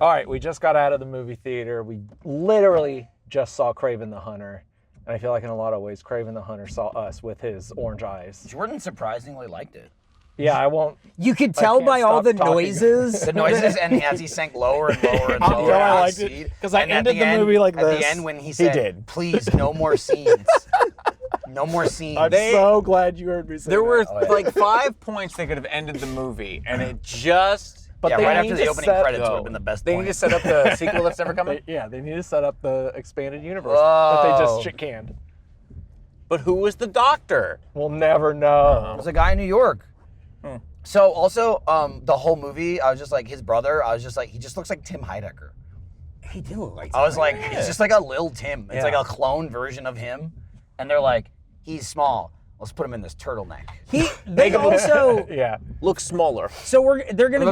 All right, we just got out of the movie theater. We literally just saw Kraven the Hunter. And I feel like in a lot of ways, Kraven the Hunter saw us with his orange eyes. Jordan surprisingly liked it. Yeah, I won't. You could tell by all the noises. The noises, and as he sank lower and lower and lower. You know, I liked it because I ended the movie like this. At the end when he said, please, no more scenes. No more scenes. I'm so glad you heard me say that. There were like 5 points they could have ended the movie, and it just... But yeah, right after the opening credits would have been the best They need to set up the sequel that's never coming? They need to set up the expanded universe that they just shit-canned. But who was the doctor? We'll never know. It was a guy in New York. So also, the whole movie, I was just like, his brother, I was just like, he just looks like Tim Heidecker. He did look like I was like, he's just like a little Tim. It's like a clone version of him. And they're like, he's small. Let's put him in this turtleneck. They also look smaller. So they're gonna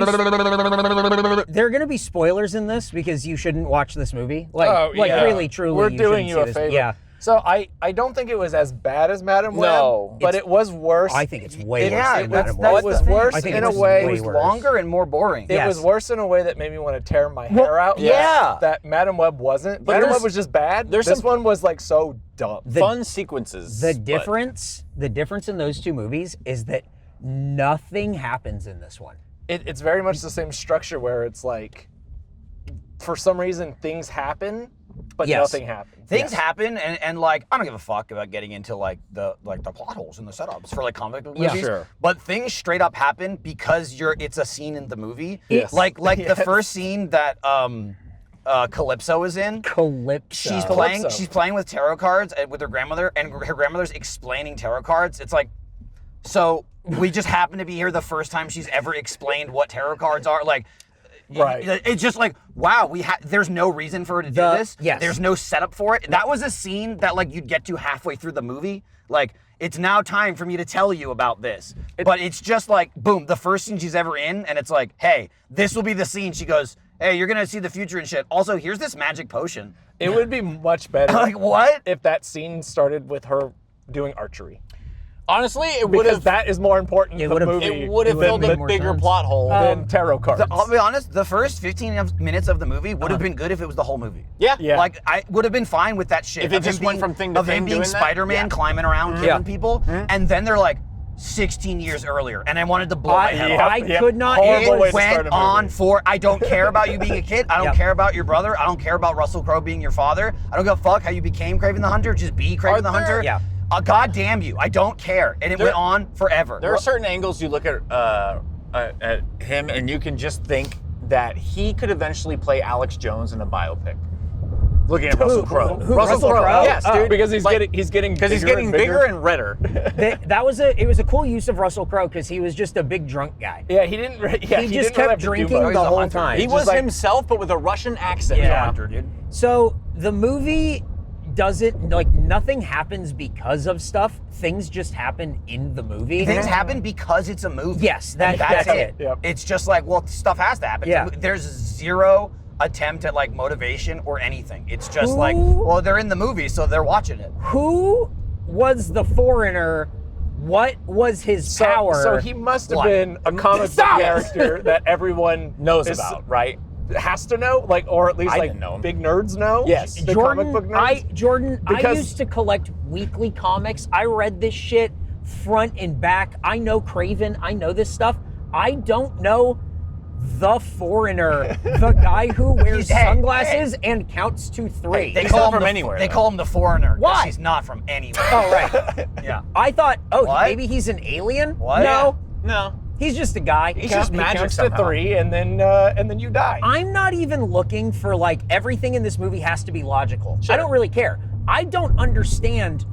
be spoilers in this because you shouldn't watch this movie. Really, truly. We're doing you a favor. Yeah. So I don't think it was as bad as Madam Web, but it was worse. I think it's way worse than Madam Web. Web. It was worse in a way. It was longer and more boring. It was worse in a way that made me want to tear my hair out. Yeah. That Madam Web wasn't. Madam Web was just bad. This one was like so dumb. Fun sequences. The difference in those two movies is that nothing happens in this one. It's very much the same structure where it's like, for some reason, things happen, but nothing happens. Things happen, and like, I don't give a fuck about getting into like the plot holes and the setups for like comic book movies. Sure. But things straight up happen because it's a scene in the movie. Yes. Like the first scene that Calypso is in. She's playing with tarot cards with her grandmother, and her grandmother's explaining tarot cards. It's like, so we just happen to be here the first time she's ever explained what tarot cards are. Like, right. It's just like, wow, there's no reason for her to do this. Yes. There's no setup for it. That was a scene that like you'd get to halfway through the movie. Like, it's now time for me to tell you about this. But it's just like, boom, the first scene she's ever in, and it's like, hey, this will be the scene. She goes, hey, you're gonna see the future and shit. Also, here's this magic potion. It would be much better. Like, what? If that scene started with her doing archery. Honestly, it would have. That is more important to the movie. It would have filled a bigger plot hole than tarot cards. I'll be honest, the first 15 minutes of the movie would have been good if it was the whole movie. Yeah. Like, I would have been fine with that shit. If it just went from thing to thing him being doing that? Spider-Man climbing around killing people, and then they're like, 16 years earlier, and I wanted to blow my head off. I could not. It went on for, I don't care about you being a kid. I don't care about your brother. I don't care about Russell Crowe being your father. I don't give a fuck how you became Kraven the Hunter. Just be Kraven the Hunter. Yeah. God damn you. I don't care. And it went on forever. There are certain angles you look at him and you can just think that he could eventually play Alex Jones in a biopic. Looking at Russell Crowe. Russell Crowe? Yes, dude. Because he's getting bigger and redder. It was a cool use of Russell Crowe because he was just a big drunk guy. Yeah, he didn't. Yeah, he just kept drinking the whole time. He was himself, but with a Russian accent. Yeah. Hunter, dude. So the movie doesn't, like, nothing happens because of stuff. Things just happen in the movie. Things happen because it's a movie. Yes, that's it. Yep. It's just like, well, stuff has to happen. Yeah. There's zero attempt at like motivation or anything. It's just like, well, they're in the movie, so they're watching it. Who was the foreigner? What was his power? So he must have been a comic book character that everyone knows about, right? Has to know, like, or at least like big nerds know. Yes, the comic book nerds. I used to collect weekly comics. I read this shit front and back. I know Kraven. I know this stuff. I don't know the foreigner, the guy who wears sunglasses and counts to 3. They call him from anywhere. They call him the foreigner. Why? He's not from anywhere. Oh, right. Yeah. I thought, maybe he's an alien. What? No, he's just a guy. He's just magic counts somehow. to 3, and then you die. I'm not even looking for, like, everything in this movie has to be logical. Sure. I don't really care. I don't understand.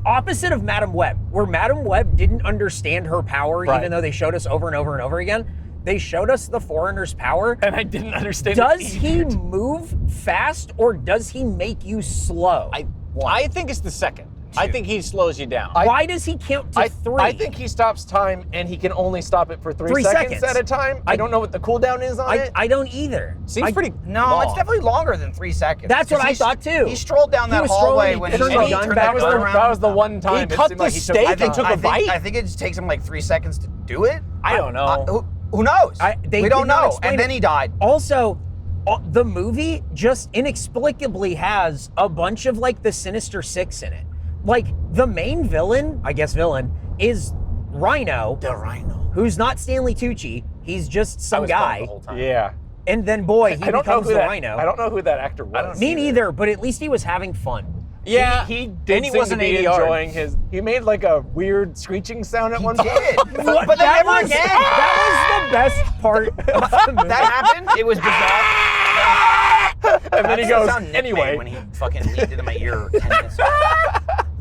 Opposite of Madam Web, where Madam Web didn't understand her power, even though they showed us over and over and over again. They showed us the foreigner's power. And I didn't understand Does he move fast or does he make you slow? I think it's the second. I think he slows you down. Why does he count to 3? I think he stops time and he can only stop it for 3 seconds at a time. I don't know what the cooldown is on it. I don't either. Seems pretty No, long. it's definitely longer than 3 seconds. That's what I thought too. He strolled down that was hallway strolling, when he he turned the turned gun that back gun on. around. That was the one time. He cut the steak and took a bite? I think it just takes him like 3 seconds to do it. I don't know. Who knows? They we don't did not know. explain And then it. he died. Also, the movie just inexplicably has a bunch of like the Sinister Six in it. Like the main villain, I guess is Rhino. The Rhino. Who's not Stanley Tucci. He's just some guy. The whole time. Yeah. And then boy, he becomes the Rhino. I don't know who that actor was. Me neither, but at least he was having fun. Yeah, He did and he seem wasn't to be 80 yards. enjoying his. He made like a weird screeching sound at one point. What? But then that never was, again. That was the best part of the movie. That happened. It was bizarre. And then he That's goes, the sound Nick anyway. made when he fucking leaned into my ear 10 minutes ago.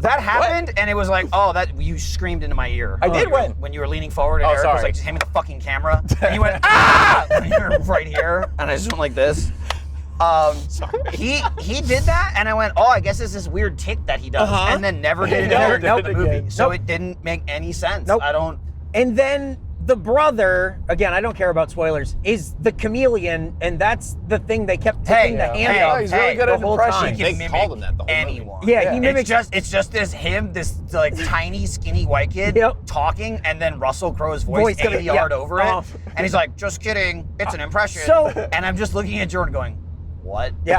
That happened, and it was like, oh, that you screamed into my ear. I did when you were leaning forward, and Eric was sorry. like, just hand me the fucking camera, and you went, ah! And you were right here, and I just went like this. He did that, and I went, oh, I guess it's this weird tick that he does, and then never did it Never in did the it movie. again. So it didn't make any sense. Nope. I don't. And then the brother, again, I don't care about spoilers, is the chameleon, and that's the thing they kept taking the hand Oh, of he's really good the at whole impressions. time. They called him that the whole movie. anyone. Yeah, he mimics. It's just this like tiny skinny white kid Yep. talking, and then Russell Crowe's voice Voice coming- 80 yard yeah. over it, and he's like, "Just kidding, it's an impression." So- and I'm just looking at Jordan going, "What?" Yeah,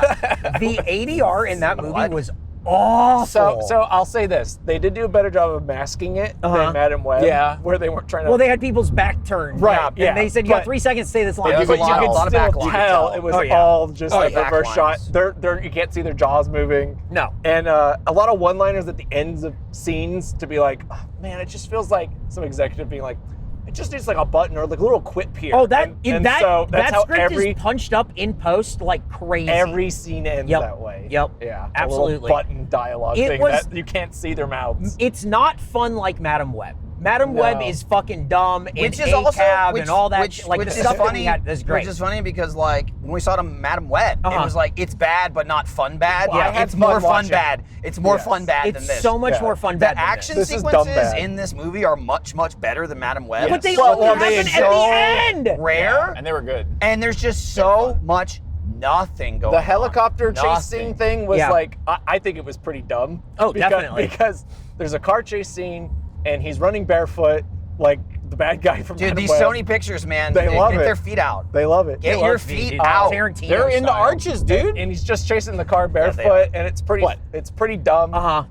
the ADR in that movie What? was awful. So I'll say this: they did do a better job of masking it than Madam Web. Yeah. where they weren't trying to. well, they had people's back turned. Right, yeah, And they said, you got but- 3 seconds to say this line. There was but a lot you of could still back lines. tell it was Oh, yeah. all just like yeah. reverse Back shot. lines. They're you can't see their jaws moving. No. And a lot of one-liners at the ends of scenes to be like, oh, man, it just feels like some executive being like, it just needs like a button or like a little quip here. Oh, that and that so that's that how script is punched up in post like crazy. every scene ends Yep. that way. Yep. Yeah. Absolutely. A little button dialogue It thing was- that you can't see their mouths. It's not fun like Madam Web. Madam No. Web is fucking dumb and Which is also ACAB and all that. Like which the is stuff that funny. we had is great. Which is funny because like when we saw it on Madam Web, it Uh-huh. was like it's bad but not fun bad. Well, I had it's more fun fun watching. bad. It's more Yes. fun bad than It's this. so much Yeah. more fun The bad than action This is dumb sequences bad. in this movie are much better than Madam Web. But they Well, only they happen so at the end. rare, And they were good. and there's just so much nothing going on. The helicopter chase Nothing. scene thing was Yeah. like, I think it was pretty dumb. Oh, definitely. Because there's a car chase scene and he's running barefoot like the bad guy from Dude, Madam these Web. Sony pictures, man, They love get it. their feet out. They love it. Get They your love me, feet dude. out. Tarantino They're into style. arches, dude. And he's just chasing the car they barefoot, are. and it's pretty. What? It's pretty dumb. Uh-huh.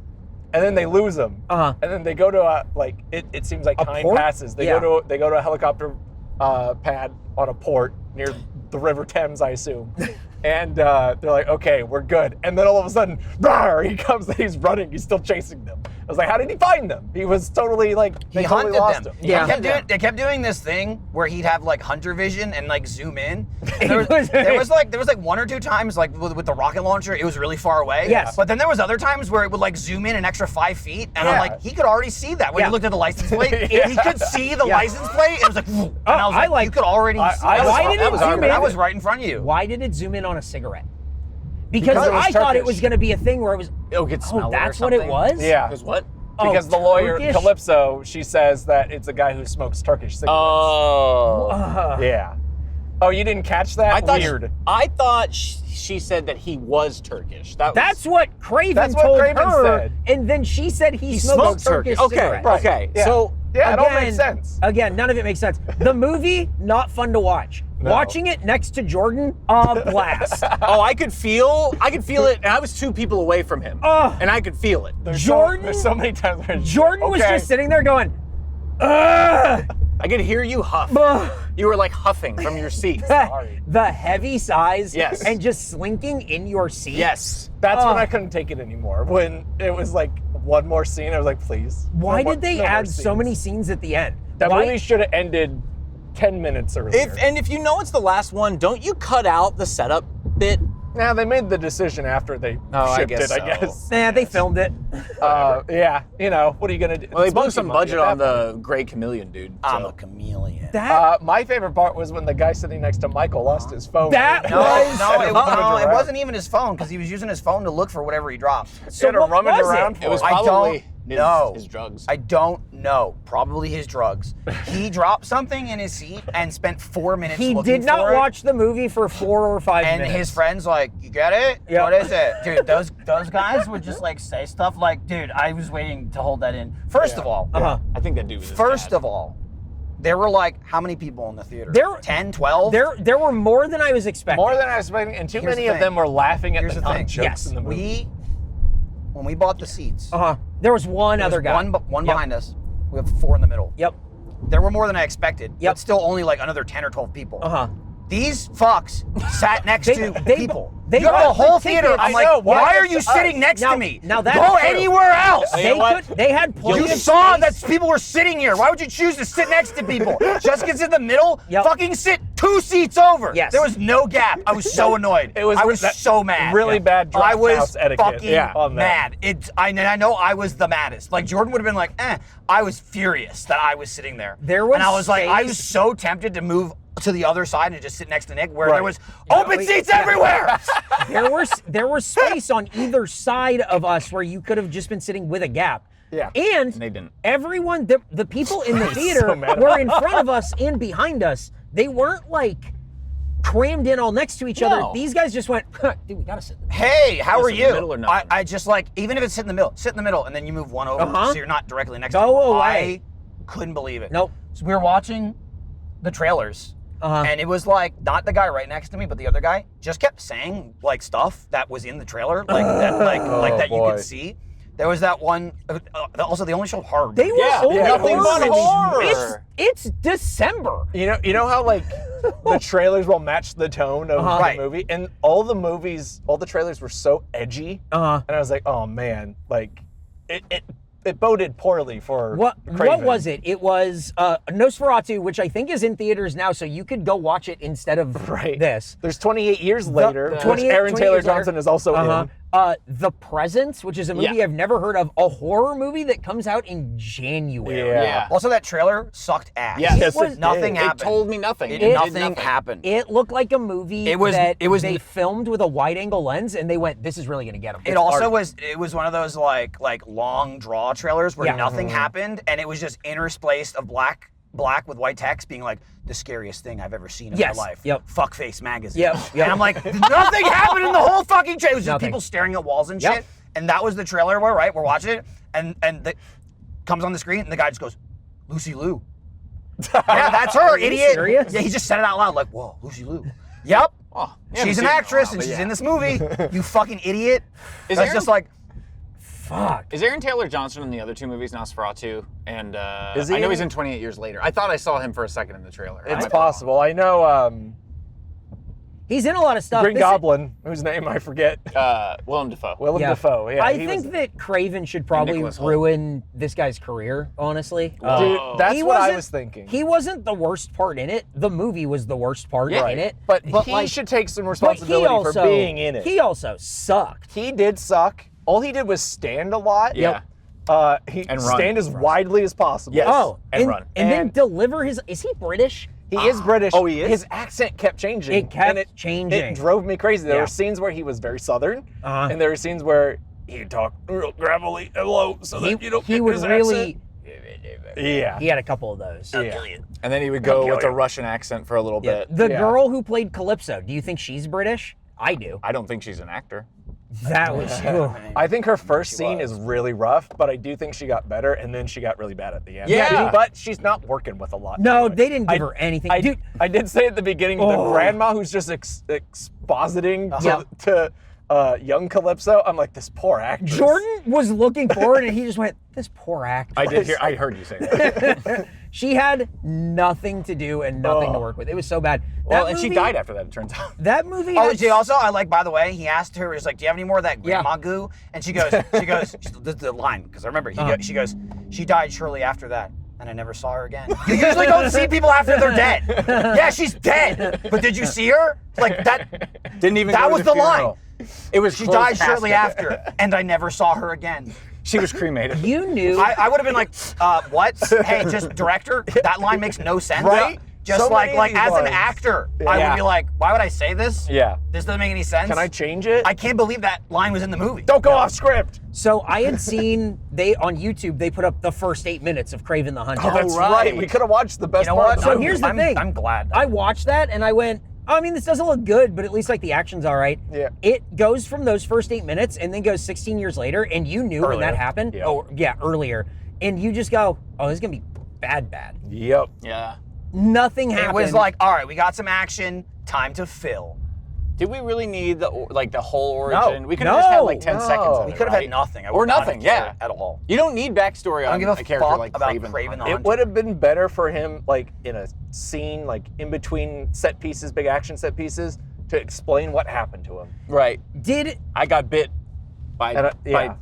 And then they lose him. Uh-huh. And then they go to a like. It seems like A time port? passes. They Yeah. go to a helicopter pad on a port near the River Thames, I assume. And they're like, okay, we're good. And then all of a sudden, rawr, he comes and he's running. He's still chasing them. I was like, how did he find them? He was totally like, He they totally hunted lost them. him. Yeah. They kept doing this thing where he'd have like hunter vision and like zoom in. And It there was like 1 or 2 times like with the rocket launcher, it was really far away. Yes. But then there was other times where it would like zoom in an extra 5 feet, and I'm Yeah. like, he could already see that when Yeah. he looked at the license plate. Yeah. He could see the Yeah. license plate. And it was like, and I was I like, like- you could already see. Why did it was zoom in? That was right in front of you. Why did it zoom in on a cigarette? Because Because it was I thought it Turkish. was going to be a thing where it was. It'll get Oh, smell it or that's what it something. was. Yeah. Because what? Because Oh, the lawyer, Turkish? Calypso, she says that it's a guy who smokes Turkish cigarettes. Oh. Yeah. Oh, you didn't catch that? I thought Weird. I thought she said that he was Turkish. That's what Kraven That's what told Kraven her, said. and then she said he smoked Turkish Okay, cigarettes. Right. okay. Yeah. So Yeah, it all makes sense. Again, none of it makes sense. The movie, not fun to watch. No. Watching it next to Jordan, a blast. I could feel it, and I was 2 people away from him, Oh. and I could feel it. Jordan- So many times where it's Jordan was okay. just sitting there going, ugh. I could hear you huff. Ugh. You were like huffing from your seat. The heavy sighs Yes. and just slinking in your seat. Yes. That's when Oh. I couldn't take it anymore. When it was like one more scene, I was like, please. Why No more- did they no more add so scenes. many scenes at the end? That Why- movie should have ended 10 minutes earlier. If you know it's the last one, don't you cut out the setup bit? Now they made the decision after they I shipped guess it, I so. guess. Nah, they filmed it. Yeah, you know, what are you gonna do? Well, they It's blew monkey some money budget at on that the gray chameleon dude. I'm so. a chameleon. That My favorite part was when the guy sitting next to Michael lost his phone. That No, was- no, it around. wasn't even his phone because he was using his phone to look for whatever he dropped. He had to what rummage was around it? for It was I probably don't know. his drugs. I don't know. Probably his drugs. He dropped something in his seat and spent 4 minutes he looking did not for it. watch the movie for 4 or 5 And minutes. his friend's like, you get it? Yeah. What is it? Dude, those guys would just like say stuff like, dude, I was waiting to hold that in. First of all, Uh-huh. I think that dude was his first dad. of all, there were like how many people in the theater? 10, 12? There were more than I was expecting. More than I was expecting, and too Here's many the of them thing. were laughing at Here's the the thing. non-jokes Yes. in the movie. When we bought the seats, There was one there was other guy. one Yep. behind us. We have 4 in the middle. Yep. There were more than I expected. Yep. But still only like another 10 or 12 people. These fucks sat next to people. they You have bought a whole the theater. tickets. I'm I like, know, why why are you is sitting us? next Now- to me? now that's Go true. anywhere else. They had plenty You of saw space. that people were sitting here. Why would you choose to sit next to people? Just gets in the middle. Yep. Fucking sit 2 seats over. Yes. There was no gap. I was so annoyed. I was that so mad. really bad draft I was house etiquette fucking on that. mad. I know I was the maddest. Like Jordan would have been like, I was furious that I was sitting there. There was and I was like, I was space. so tempted to move to the other side and just sit next to Nick, where Right. there was open seats everywhere. There was space on either side of us where you could have just been sitting with a gap. Yeah. And they didn't. everyone, the people in the theater so mad were about in front of us and behind us. They weren't like crammed in all next to each other. No. These guys just went, dude, we gotta sit in the middle. Hey, how Sit are in the you? middle or nothing. I just like, even if it's sit in the middle, and then you move one over so you're not directly next to Go people. away. I couldn't believe it. Nope. So we were watching the trailers, and it was like, not the guy right next to me, but the other guy just kept saying like stuff that was in the trailer, like that, that you boy. could see. There was that one, also they only showed horror. They were Yeah, only nothing horror but movies. horror. It's December. You know how like the trailers will match the tone of Right. the movie, and all the trailers were so edgy, and I was like, oh man, like it boded poorly for What Kraven. was it? It was Nosferatu, which I think is in theaters now, so you could go watch it instead of this. There's 28 years later, which 28 Aaron Taylor years later. Johnson is also in. The Presence, which is a movie Yeah. I've never heard of, a horror movie that comes out in January. Yeah. Also, that trailer sucked ass. Yes. Yes, was- it Nothing did. happened. It told me nothing. It, It did nothing nothing. happened. It looked like a movie It was- that it was- they filmed with a wide-angle lens, and they went, "This is really going to get them." It also was one of those like long draw trailers where Yeah. nothing happened, and it was just interspaced of black with white text being like the scariest thing I've ever seen in Yes. my life. Yep. Fuckface magazine. Yep. And I'm like, nothing happened in the whole fucking trailer. It was just Nothing. people staring at walls and Yep. shit. And that was the trailer where we're watching it, and the comes on the screen, and the guy just goes, Lucy Liu. Yeah, that's her, you idiot. serious? Yeah, he just said it out loud, like, whoa, Lucy Liu. Yep. Oh, She's an actress and she's in this movie. You fucking idiot. Is That's Aaron- just like, fuck. Is Aaron Taylor Johnson in the other 2 movies, Nosferatu and Is he I know in- he's in 28 Years Later. I thought I saw him for a second in the trailer. I It's might be wrong. possible. I know He's in a lot of stuff. Green This- Goblin, whose name I forget. Willem Dafoe. Willem Yeah. Dafoe. Yeah, I he think was, that Kraven should probably Nicholas Hoult. ruin this guy's career, honestly. dude, Whoa. that's He what I wasn't- was thinking. He wasn't the worst part in it. The movie was the worst part in it. But he like, should take some but responsibility he also, for being in it. He also sucked. He did suck. All he did was stand a lot. Yeah. He And run. stand as widely as possible. Yes. Oh, and run. And then And- deliver his. Is he British? He is British. Oh, he is? His accent kept changing. It kept and changing. It drove me crazy. There Yeah. were scenes where he was very southern, Uh-huh. and there were scenes where he'd talk real gravelly and low, so that you don't He get would his really. accent. Yeah. He had a couple of those. Yeah. And then he would go with a Russian accent for a little Yeah. bit. The Yeah. girl who played Calypso. Do you think she's British? I do. I don't think she's an actor. That was. I think her first scene is really rough, but I do think she got better, and then she got really bad at the end. Yeah. But she's not working with a lot. No, to it. they didn't give her anything. Dude, I did say at the beginning, the Oh. grandma who's just expositing Yeah. to young Calypso, I'm like, this poor actress. Jordan was looking forward, and he just went, "This poor actress." I heard you say that. She had nothing to do and nothing to work with. It was so bad. Well, That and she movie- died after that, it turns out. That movie. oh, had she also, I like, by the way, he asked her, he's like, do you have any more of that Yeah. grandma goo? And she goes, the line, because I remember, she goes, she died shortly after that. And I never saw her again. You usually don't see people after they're dead. Yeah, she's dead. But did you see her? Like that. Didn't even That go to was the the line. funeral. It was She closed died shortly casket. after, and I never saw her again. She was cremated. You knew. I would have been like, what? Hey, just director, that line makes no sense. Right? Just So like many of these as an lines. actor, I Yeah. would be like, why would I say this? Yeah. This doesn't make any sense. Can I change it? I can't believe that line was in the movie. Don't go off script. So I had seen on YouTube they put up the first 8 minutes of Kraven the Hunter. Oh, that's right. right. We could have watched the best You know what? part. So here's the I'm, thing. I'm glad. I watched that and I went, I mean, this doesn't look good, but at least like the action's all right. Yeah. It goes from those first 8 minutes and then goes 16 years later, and you knew when that Earlier. happened. Yeah. Oh, yeah, earlier. And you just go, oh, this is gonna be bad. Yep. Yeah. Nothing happened. It was like, all right, we got some action, time to fill. Did we really need the whole origin? No. We could have just had like 10 seconds of We it, could have right? had nothing. I Or would not nothing, have yeah. cared at all. You don't need backstory I don't on give a a character fuck like about Kraven the Kraven the Hunter. Hunter. It would have been better for him, like in a scene, like in between set pieces, big action set pieces, to explain what happened to him. Right. Did I got bit by. And, yeah.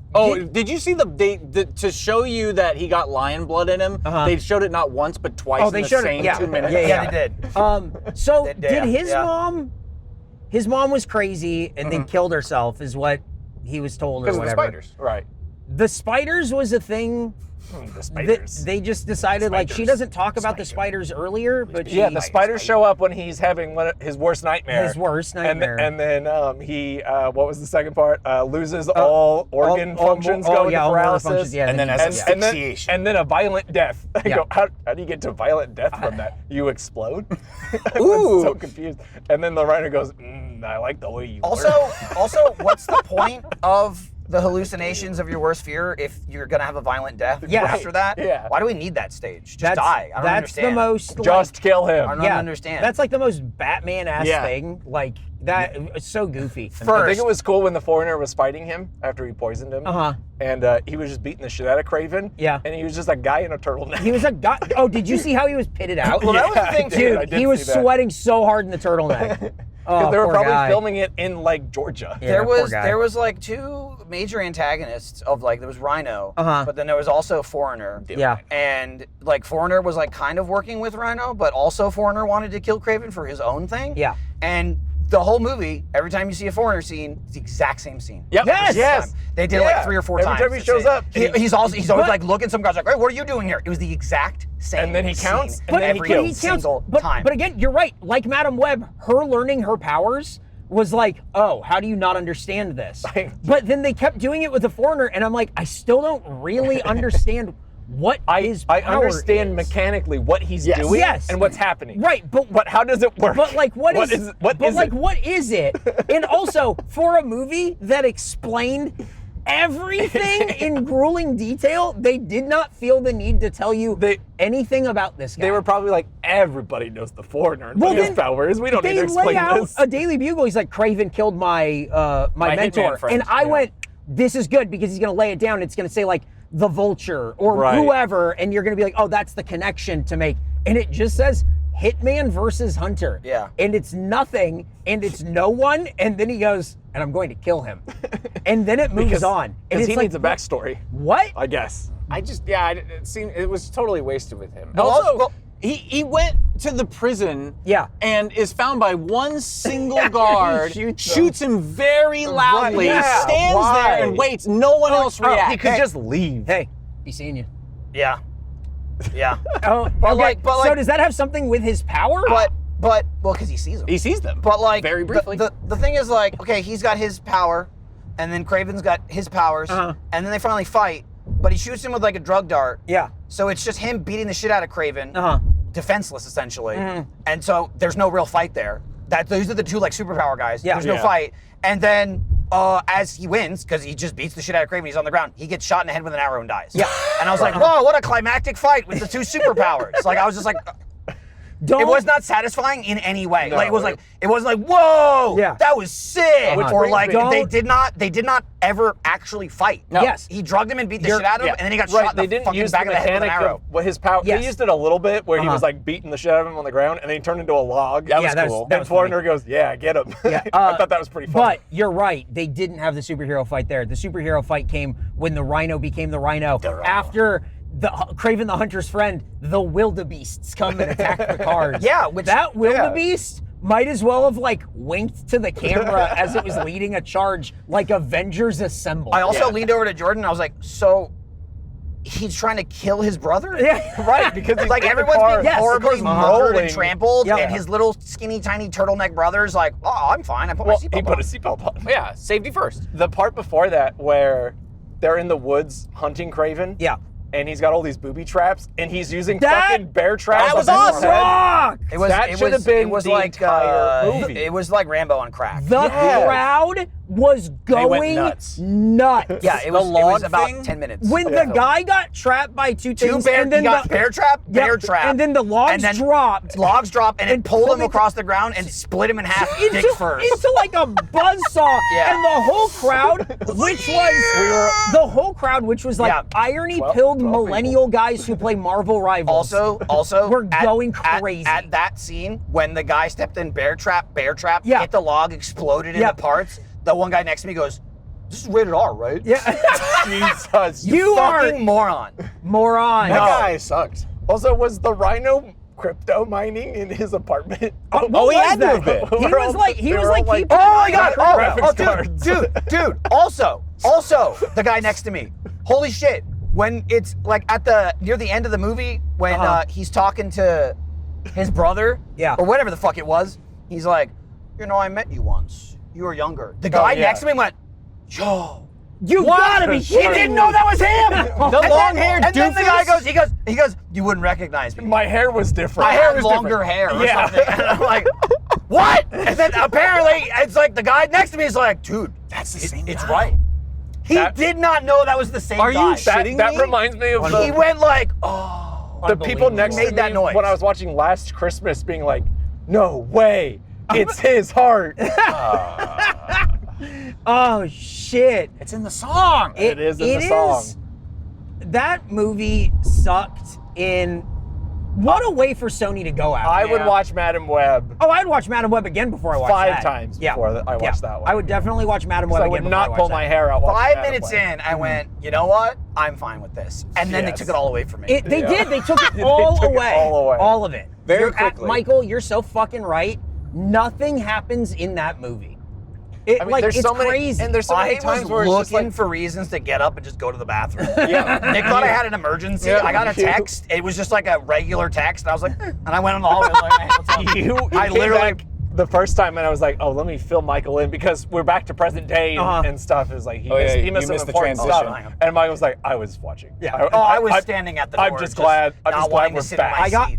Did you see to show you that he got lion blood in him? They showed it not once but twice in they the showed it, same yeah. 2 minutes. Yeah, they did. So They- did his yeah. mom? His mom was crazy and then killed herself, is what he was told, or Because of the whatever. spiders. Right. The spiders was a thing. The That spiders. they just decided, like, she Spiders. doesn't talk about the spiders earlier, but Yeah, she, the spiders show up when he's having his worst nightmare. His worst And, nightmare. and then he, what was the second part? Loses all organ functions, go into all motor paralysis. functions, yeah, And then he- has and asphyxiation. then a violent death. I Yeah. go, how do you get to violent death from that? You explode? I Ooh. was so confused. And then the rhino goes, I like the way you Also, work. what's the point of the hallucinations of your worst fear if you're gonna have a violent death Yeah. after that? Yeah. Why do we need that stage? Just that's, die. I don't that's understand. the most. Just kill him. I don't understand. That's like the most Batman-ass Yeah. thing. Like that. It's so goofy. I think First, it was cool when the foreigner was fighting him after he poisoned him. Uh-huh. And he was just beating the shit out of Kraven. Yeah. And he was just a guy in a turtleneck. He was a guy. Oh, did you see how he was pitted out? Well, that was the Yeah, thing, I did. Dude, I did he was see that. sweating so hard in the turtleneck. Oh, They were poor probably guy. filming it in like Georgia. Yeah, there poor guy. was like two major antagonists of like there was Rhino, Uh-huh. but then there was also Foreigner. Yeah. And like Foreigner was like kind of working with Rhino, but also Foreigner wanted to kill Kraven for his own thing. Yeah. And the whole movie, every time you see a Foreigner scene, it's the exact same scene. Yep. Yes! Yes. They did it like 3 or 4 times. Every time he the shows same. up, he's always But- like looking. Some guy's like, "Hey, what are you doing here?" It was the exact same. And then he counts, scene and then he every kills. single time. But again, you're right. Like Madam Web, her learning her powers was like, oh, how do you not understand this? But then they kept doing it with the foreigner, and I'm like, I still don't really understand what his I power understand is. mechanically what he's Yes. doing Yes. and what's happening. Right, but how does it work? But like, what is it? And also, for a movie that explained everything in grueling detail, they did not feel the need to tell you anything about this guy. They were probably like, everybody knows the foreigner and Well, what his then powers. We don't need they to explain lay out this. a Daily Bugle. He's like, Kraven killed my My mentor, hitman friend, and I yeah. went, this is good because he's gonna lay it down. It's gonna say like the Vulture or Right. whoever, and you're gonna be like, oh, that's the connection to make. And it just says Hitman versus Hunter. Yeah. And it's nothing, and it's no one, and then he goes, and I'm going to kill him. And then it moves on. And Because it's he like, needs a backstory, what? I guess. It was totally wasted with him. Well, Also, well- he went to the prison Yeah. and is found by one single guard, He shoots him very loudly, Yeah, stands why? there and waits. No one else reacts. He could just leave. Hey, be seeing you. yeah, yeah. Oh, But okay. like- but so like- does that have something with his power? But well, because he sees them. He sees them. But like very briefly. the thing is like, okay, he's got his power, and then Kraven's got his powers, Uh-huh. and then they finally fight. But he shoots him with like a drug dart. Yeah. So it's just him beating the shit out of Kraven, Uh-huh. defenseless essentially. Mm-hmm. And so there's no real fight there. Those are the two like superpower guys. Yeah. There's no Yeah. fight. And then as he wins, because he just beats the shit out of Kraven, he's on the ground. He gets shot in the head with an arrow and dies. Yeah. And I was like, whoa, what a climactic fight with the two superpowers. Like I was just like. Don't. It was not satisfying in any way. No, like it wasn't like, whoa, Yeah. that was sick. Which Or brings like me- they did not ever actually fight. No. Yes. He drugged him and beat the shit out of him, and then he got right. shot in They the didn't fucking use back the of the head with an mechanic arrow. of what his power. Yes. They used it a little bit where he Uh-huh. was like beating the shit out of him on the ground, and then he turned into a log. That was Yeah, that was- cool. that And foreigner goes, "Yeah, get him." Yeah, I thought that was pretty funny. But you're right. They didn't have the superhero fight there. The superhero fight came when the Rhino became the Rhino. After the Kraven the Hunter's friend, the wildebeests come and attack the cars. Yeah, which- that wildebeest might as well have like winked to the camera as it was leading a charge, like Avengers Assemble. I also leaned over to Jordan. And I was like, so he's trying to kill his brother? Yeah. right, because he's Like in the everyone's car. being Yes, horribly the car's murdered and rolling. trampled, Yeah. and his little skinny tiny turtleneck brother's like, oh, I'm fine. I put my Well, he seatbelt put on. a seatbelt on. Yeah, safety first. The part before that where they're in the woods hunting Kraven. Yeah. And he's got all these booby traps, and he's using That- fucking bear traps. that was on his awesome. head. Rock! It was That should have been it was the like entire movie. It was like Rambo on crack. The Yes. crowd was going nuts. nuts. Yeah, it was log about thing? 10 minutes. When the guy got trapped by two things, and then bear trap, and then the logs dropped. Logs dropped, and it pulled pulled him across the ground and split him in half, dick first. into like a buzzsaw. Yeah. And the whole crowd, which was like irony-pilled millennial guys who play Marvel Rivals. Also, we're going crazy. At that scene, when the guy stepped in bear trap, Yeah. hit the log, exploded into parts, the one guy next to me goes, "This is rated R, right?" Yeah. Jesus. You are Fucking moron. moron. That guy sucked. Also, was the Rhino crypto mining in his apartment? What he was had to that? have been. He was like They were all keeping Oh my an eye god! on graphics crypto. cards. Dude. Also, the guy next to me. Holy shit! When it's like near the end of the movie, when he's talking to his brother, or whatever the fuck it was, he's like, I met you once. You were younger. The guy next to me went, "Yo, You gotta be he kidding didn't me. know that was him." The long-haired And then the guy doofus? he goes, "You wouldn't recognize me. My hair was different. My hair was longer hair or something." And I'm like, "What?" And then apparently it's like the guy next to me is like, "Dude, That's the same it's guy. right." He That- did not know that was the same Are you guy. shitting That me? reminds me of He went like, "Oh." the people next to Made me that noise. when I was watching Last Christmas being like, no way, it's his heart. Oh shit! It's in the song. It is in the song. That movie sucked in. What a way for Sony to go out. I would watch Madam Web Oh, I'd watch Madam Web again before I watched 5 that. times before I watched that one. I would definitely watch Madam Web I again would before not I pull watched my that. hair out watching 5 Madam minutes Web. in, I went, "You know what? I'm fine with this." And then they Yes. took it all away from me. They did. They took it They all took it away. all away. All of it. Very quickly. Michael, you're so fucking right. Nothing happens in that movie. I mean, there's it's so many, crazy. and there's so many I times was where it's just looking like, for reasons to get up and just go to the bathroom. yeah, Nick thought I had an emergency. Yeah, I got a you- text. It was just like a regular text. And I was like, and I went in the hallway. I was like, "Hey, what's up?" I I literally literally. the first time, and I was like, oh, let me fill Michael in because we're back to present day and stuff. It was like he missed you some missed the important transition. stuff, and Michael was like, I was watching. Yeah. I was standing at the door. I'm just glad. I'm not just wanting glad to we're sit in back. my I got seat.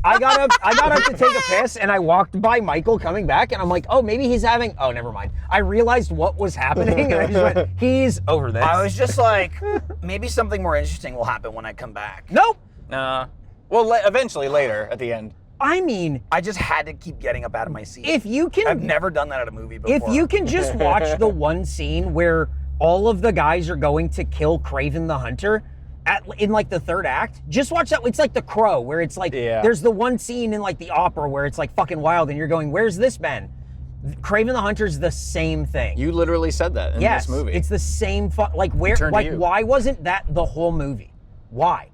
up to take a piss and I walked by Michael coming back and I'm like, oh, maybe he's having. Oh, never mind. I realized what was happening and I just went, he's over this. I was just like, maybe something more interesting will happen when I come back. Nope. Nah. Well, eventually, later, at the end. I mean, I just had to keep getting up out of my seat. if you can, I've never done that at a movie before. if you can just watch the one scene where all of the guys are going to kill Kraven the Hunter in like the third act, just watch that. It's like The Crow, where it's like there's the one scene in like the opera where it's like fucking wild, and you're going, "Where's this been?" Kraven the Hunter's the same thing. You literally said that in yes, this movie. it's the same. Like where? Turned to Like you. why wasn't that the whole movie? Why?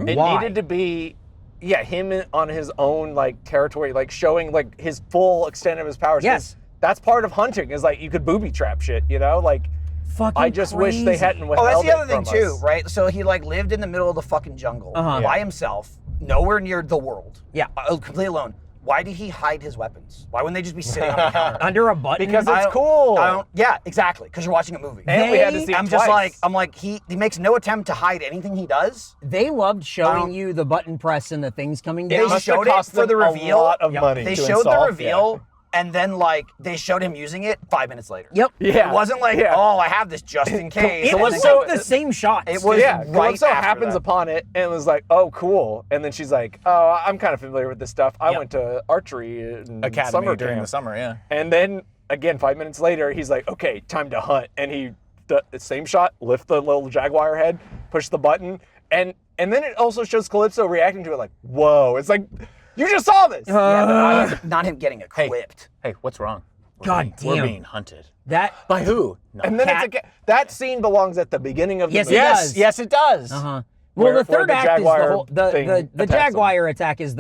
It Why? needed to be, him on his own like territory, like showing like his full extent of his powers. 'Cause Yes. that's part of hunting. Is like you could booby trap shit, like. Fucking I just wish they crazy. hadn't Oh, withheld that's the other it thing from too, us. right? So he like lived in the middle of the fucking jungle Uh-huh. by himself, nowhere near the world. Yeah. Completely alone. Why did he hide his weapons? Why wouldn't they just be sitting on the counter? Under a button. Because I it's don't- cool. Yeah, exactly. Because you're watching a movie. And we had to see it I'm just twice. like, he makes no attempt to hide anything he does. They loved showing don't- you the button press and the things coming They down. must have showed it cost for the them reveal. a lot of money. They to showed the install. reveal, and then like they showed him using it 5 minutes later. Yep. Yeah. It wasn't like, oh, I have this just in case. It and was then so they- the same shots. It was Yeah, right Calypso after happens that. upon it and was like, "Oh, cool." And then she's like, "Oh, I'm kind of familiar with this stuff. I Yep. went to archery in Academy summer during camp." the summer, yeah. And then again, 5 minutes later, he's like, "Okay, time to hunt." And he, the same shot, lift the little jaguar head, push the button, and then it also shows Calypso reacting to it like, "Whoa!" It's like, you just saw this. Yeah, but not him getting equipped. Hey, what's wrong? God We're damn. being hunted. That. By who? No. And then Cat. that scene belongs at the beginning of the Yes, it movie. does. Yes, it does. Well, Where- the third where the act is the Jaguar whole. thing The attacks Jaguar attack is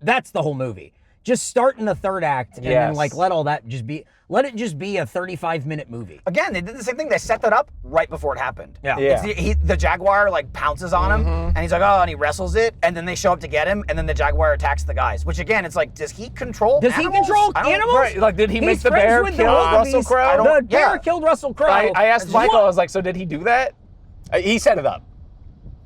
that's the whole movie. Just start in the third act and then Yes. like let all that just be. Let it just be a 35-minute movie. Again, they did the same thing. They set that up right before it happened. Yeah. Yeah. It's the Jaguar like pounces on him, and he's like, oh, and he wrestles it, and then they show up to get him, and then the Jaguar attacks the guys. Which again, it's like, does he control? Does he animals? control I don't- animals? Right, like, did he He's make the friends bear with kill the Russell wildebeest. Crowe? The bear yeah. killed Russell Crowe. I asked Michael, What? I was like, "So did he do that?" He set it up.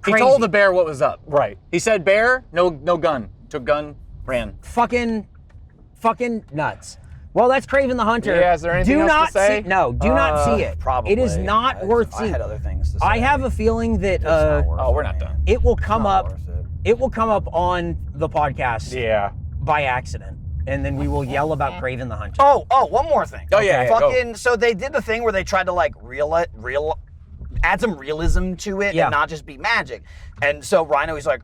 Crazy. He told the bear what was up. Right. He said, "Bear, no gun." Took gun, ran. Fucking nuts. Well, that's Kraven the Hunter. Yeah, is there anything do else not to say? See, no, do not see it. Probably. It is not worth I seeing. had other things to say. I have a feeling that It's not worth we're it, not man. done. it will come Not up. worth it. It will come up on the podcast Yeah. by accident, and then we will yell about Kraven the Hunter. Oh, one more thing. Oh, yeah, yeah, go. Fucking. So they did the thing where they tried to like add some realism to it Yeah. and not just be magic. And so Rhino, he's like,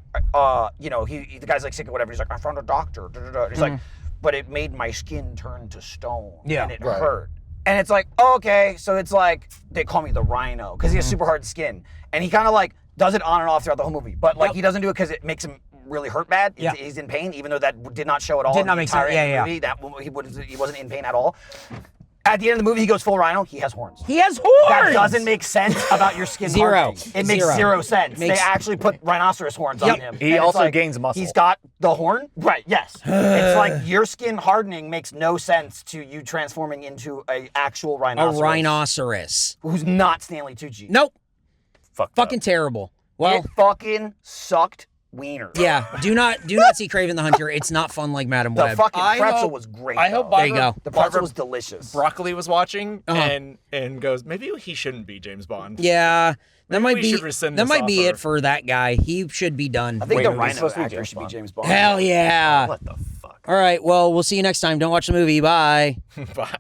you know, the guy's like sick or whatever. He's like, I found a doctor. He's like, but it made my skin turn to stone. Yeah. And it hurt. And it's like, oh, okay. So it's like, they call me the Rhino because he has super hard skin. And he kind of like does it on and off throughout the whole movie. But like, he doesn't do it because it makes him really hurt bad. Yeah. He's in pain, even though that did not show at all. Did in not the make sense. entire Yeah, movie. That he wasn't in pain at all. At the end of the movie, he goes full Rhino. He has horns. He has horns. That doesn't make sense about your skin. Zero. hardening. It makes Zero. zero sense. Makes- They actually put rhinoceros horns on him. He And it's also like, gains muscle. He's got the horn? Right, yes. It's like your skin hardening makes no sense to you transforming into a actual A rhinoceros. rhinoceros. Who's not Stanley Tucci. Nope. Fucked Fucking up. terrible. Well, It fucking sucked wiener. yeah. Do not see Kraven the Hunter. It's not fun like Madam The Web. fucking I pretzel hope- was great. I hope though. There you go. The pretzel was delicious. Broccoli was watching Uh-huh. and goes, maybe he shouldn't be James Bond. Yeah, that Maybe might we be should rescind that this might be offer. it for that guy. He should be done. I think Wait, the it was rhino supposed to be actor James should be Bond. James Bond. Hell yeah! What the fuck? All right, well, we'll see you next time. Don't watch the movie. Bye. Bye.